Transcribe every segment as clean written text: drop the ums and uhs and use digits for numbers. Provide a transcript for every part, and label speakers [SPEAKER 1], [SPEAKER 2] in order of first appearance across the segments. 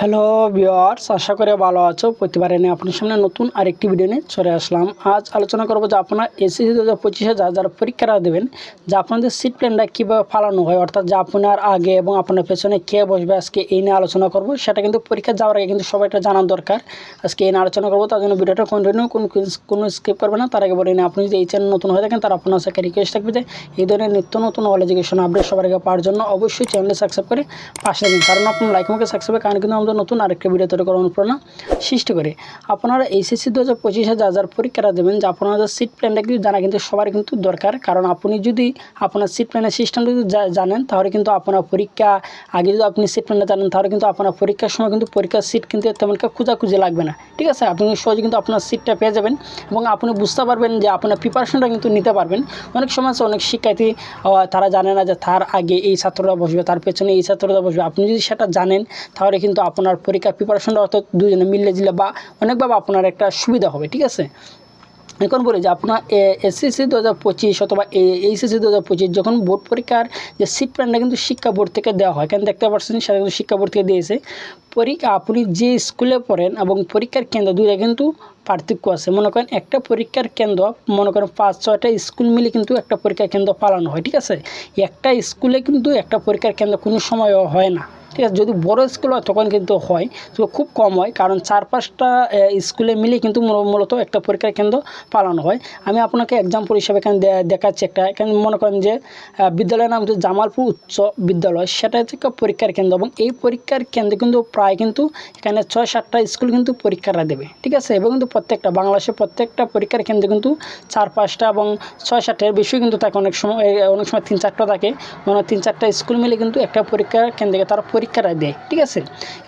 [SPEAKER 1] Hello viewers, আশা করি ভালো আছো। প্রতিবারে নিয়ে আপনার সামনে নতুন আরেকটি ভিডিও নিয়ে চলে আসলাম। আজ আলোচনা করব যে আপনার এসএসসি 2025 যারা পরীক্ষাটা দেবেন, যে আপনাদের সিট প্ল্যানটা কীভাবে ফালানো হয়, অর্থাৎ যে আপনার আগে এবং আপনার পেছনে কে বসবে, আজকে এই নিয়ে আলোচনা করব। সেটা কিন্তু পরীক্ষা যাওয়ার আগে কিন্তু সবাই এটা জানার দরকার। আজকে এই নিয়ে আলোচনা করবো, তার জন্য ভিডিওটা কন্টিনিউ কোনো স্কিপ করবে না। তার আগে বলে নিই, আপনি যদি এই চ্যানেল নতুন হয়ে থাকেন তার আপনার সাথে রিকোয়েস্ট থাকবে যে এই ধরনের নিত্য নতুন অল এডুকেশন আপডেট সবার আগে পাওয়ার জন্য অবশ্যই চ্যানেলটি সাবস্ক্রাইব করে পাশে দিন, কারণ আপনার লাইক আমাকে সাবস্ক্রাইবের কারণে কিন্তু আমাদের নতুন আরেকটা ভিডিও তৈরি করার অনুপ্রেরণা সৃষ্টি করে। আপনারা এসএসসি 2025 যার পরীক্ষাটা দেবেন, যে আপনাদের সিট প্ল্যানটা কিন্তু জানা কিন্তু সবার কিন্তু দরকার। কারণ আপনি যদি আপনার সিট প্ল্যানের সিস্টেম যদি জানেন, তাহলে কিন্তু আপনার পরীক্ষা আগে যদি আপনি সিট প্ল্যানটা জানেন, তাহলে কিন্তু আপনার পরীক্ষার সময় কিন্তু পরীক্ষার সিট কিন্তু তেমন খোঁজাখুঁজি লাগবে না। ঠিক আছে, আপনি সহজে কিন্তু আপনার সিটটা পেয়ে যাবেন এবং আপনি বুঝতে পারবেন যে আপনার প্রিপারেশনটা কিন্তু নিতে পারবেন। অনেক সময় অনেক শিক্ষার্থী তারা জানে না যে তার আগে এই ছাত্ররা বসবে, তার পেছনে এই ছাত্ররা বসবে। আপনি যদি সেটা জানেন, তাহলে কিন্তু আপনার পরীক্ষার প্রিপারেশনটা অর্থাৎ দুজনে মিললে জিলে বা অনেকভাবে আপনার একটা সুবিধা হবে। ঠিক আছে, এখন বলি যে আপনার এসএসসি 2025 অথবা এইচএসসি 2025 যখন বোর্ড পরীক্ষার যে সিট প্ল্যানটা কিন্তু শিক্ষা বোর্ড থেকে দেওয়া হয়, কেন দেখতে পাচ্ছেন সেটা কিন্তু শিক্ষা বোর্ড থেকে দিয়েছে। পরীক্ষা আপনি যে স্কুলে পড়েন এবং পরীক্ষার কেন্দ্র দুইটা কিন্তু পার্থক্য আছে। মনে করেন একটা পরীক্ষার কেন্দ্র, মনে করেন 5-6টা স্কুল মিলে কিন্তু একটা পরীক্ষার কেন্দ্র পালানো হয়। ঠিক আছে, একটা স্কুলে কিন্তু একটা পরীক্ষার কেন্দ্র কোনো সময় হয় না। ঠিক আছে, যদি বড় স্কুল হয় তখন কিন্তু হয়, তো খুব কম হয়, কারণ 4-5টা স্কুলে মিলে কিন্তু মূলত একটা পরীক্ষার কেন্দ্র পালানো হয়। আমি আপনাকে এক্সাম্পল হিসাবে এখানে দেখাচ্ছি একটা। এখানে মনে করেন যে বিদ্যালয়ের নাম হচ্ছে জামালপুর উচ্চ বিদ্যালয়, সেটা হচ্ছে পরীক্ষার কেন্দ্র এবং এই পরীক্ষার কেন্দ্রে কিন্তু প্রায় কিন্তু এখানে 6-7টা স্কুল কিন্তু পরীক্ষাটা দেবে। ঠিক আছে, এবং কিন্তু প্রত্যেকটা বাংলাদেশের প্রত্যেকটা পরীক্ষার কেন্দ্রে কিন্তু 4-5টা এবং 6-7টার বেশি কিন্তু থাকে। অনেক সময় 3-4টা থাকে, মানে 3-4টা স্কুল মিলে কিন্তু একটা পরীক্ষার কেন্দ্রে তারা পরীক্ষাটা দেয়। ঠিক আছে,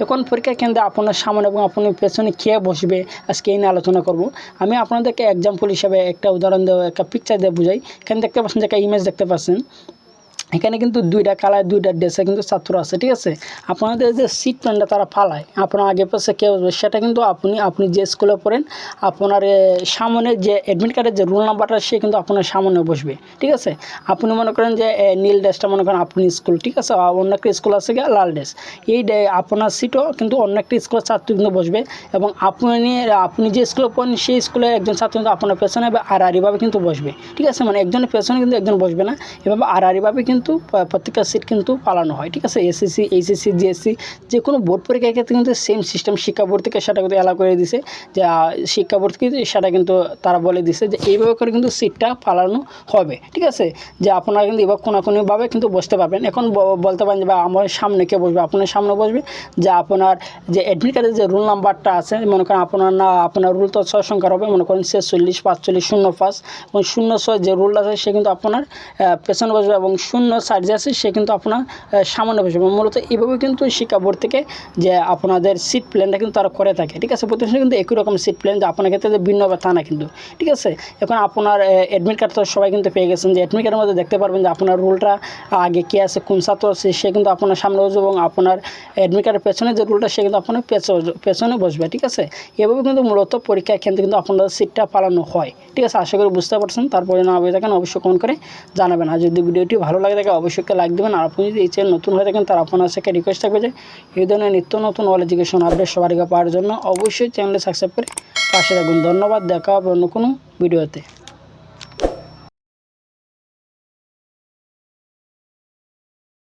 [SPEAKER 1] এখন পরীক্ষার কেন্দ্রে আপনার সামনে এবং আপনার পেছনে কে বসবে, আজকে এই নিয়ে আলোচনা করব। আমি আপনাদেরকে এক্সাম্পল হিসাবে একটা উদাহরণ দেবো, একটা পিকচার দিয়ে বুঝাই। এখানে দেখতে পাচ্ছেন যে একটা ইমেজ দেখতে পাচ্ছেন, এখানে কিন্তু দুইটা কালার, দুইটা ড্রেসে কিন্তু ছাত্র আছে। ঠিক আছে, আপনাদের যে সিট প্ল্যানটা তারা ফালায়, আপনার আগে পাশে কে বসবে সেটা কিন্তু আপনি যে স্কুলে পড়েন, আপনার সামনে যে অ্যাডমিট কার্ডের যে রোল নাম্বারটা সে কিন্তু আপনার সামনে বসবে। ঠিক আছে, আপনি মনে করেন যে নীল ড্রেসটা মনে করেন আপনি স্কুল, ঠিক আছে, অন্য একটা স্কুল আছে গিয়ে লাল ড্রেস, এই আপনার সিটও কিন্তু অন্য একটা স্কুলের ছাত্র কিন্তু বসবে এবং আপনি যে স্কুলে পড়েন সেই স্কুলে একজন ছাত্র কিন্তু আপনার পেছনে আড়াআড়িভাবে কিন্তু বসবে। ঠিক আছে, মানে একজনের পেছনে কিন্তু একজন বসবে না, এভাবে আড়াআড়িভাবে কিন্তু প্রত্যেকটা সিট কিন্তু পালানো হয়। ঠিক আছে, এসএসসি, এইচএসসি, জিএসসি যে কোনো বোর্ড পরীক্ষার ক্ষেত্রে কিন্তু সেম সিস্টেম শিক্ষা বোর্ড থেকে সেটা কিন্তু অ্যালাউ করে দিছে, যে শিক্ষা বোর্ড থেকে সেটা কিন্তু তারা বলে দিছে যে এইভাবে করে কিন্তু সিটটা পালানো হবে। ঠিক আছে, যে আপনারা কিন্তু এবার কোনোভাবে কিন্তু বসতে পারবেন। এখন বলতে পারেন যে বা আমার সামনে কে বসবে, আপনার সামনে বসবে যে আপনার যে অ্যাডমিট কার্ডের যে রোল নাম্বারটা আছে, মনে করেন আপনার রুল তো 6 সংখ্যার হবে, মনে করেন 46, 45, 05 এবং 06 যে রুলটা আছে সে কিন্তু আপনার পেছনে বসবে এবং 0 যে আছে সে কিন্তু আপনার সামনে বসবে। মূলত এইভাবে কিন্তু শিক্ষা বোর্ড থেকে যে আপনাদের সিট প্ল্যানটা কিন্তু তারা করে থাকে। ঠিক আছে, প্রতিষ্ঠানে কিন্তু একই রকম সিট প্ল্যান, যে আপনার ক্ষেত্রে যে ভিন্ন হবে তা না কিন্তু। ঠিক আছে, এখন আপনার অ্যাডমিট কার্ড তো সবাই কিন্তু পেয়ে গেছেন, যে অ্যাডমিট কার্ডের মধ্যে দেখতে পারবেন যে আপনার রুলটা আগে কে আছে, কোন ছাত্র আছে সে কিন্তু আপনার সামনে বসবে এবং আপনার অ্যাডমিট কার্ডের পেছনে যে রুলটা সে কিন্তু আপনার পেছনে বসবে। ঠিক আছে, এভাবে কিন্তু মূলত পরীক্ষার কেন্দ্রে কিন্তু আপনাদের সিটটা পালানো হয়। ঠিক আছে, আশা করি বুঝতে পারছেন। তারপরে না হয়ে থাকেন অবশ্যই কমেন্ট করে জানাবেন, আর যদি ভিডিওটি ভালো লাগে থাকে অবশ্যই লাইক দেবেন। আর আপনি যদি এই চ্যানেল নতুন হয়ে থাকেন তার আপনার সাথে রিকোয়েস্ট থাকবে যে এই ধরনের নিত্য নতুন অল এডুকেশন আপডেট সবার আগে পাওয়ার জন্য অবশ্যই চ্যানেলটি সাবস্ক্রাইব করে পাশে থাকুন। ধন্যবাদ, দেখা হবে অন্য কোনো ভিডিওতে।